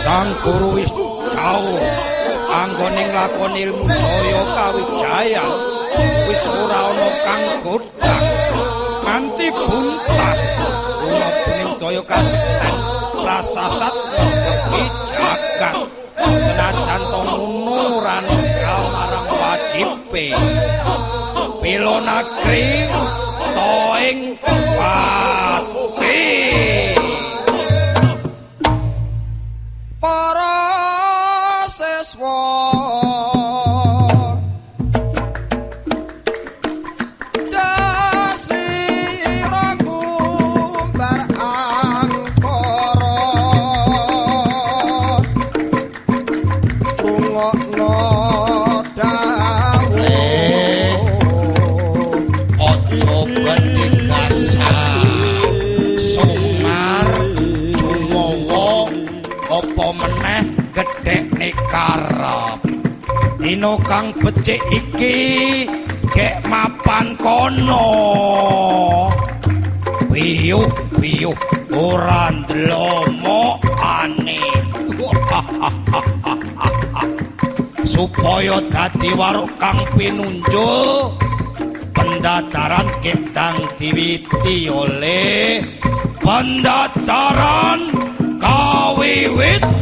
Sang Guru wis dawuh anggone nglakoni ilmu jaya kawijayan wis ora ana kang godhang nganti buntas lunga bening daya kasekten prasasat ngerti jagat senajan to ngono ora ninggal marang wajibe Pila Nagri to ing pati para seswa dina kang becik iki gek mapan kono piyuh ora ndelomokane supaya dadi waruk kang pinunjul pendataran kedang diwiti oleh pendataran kawiwit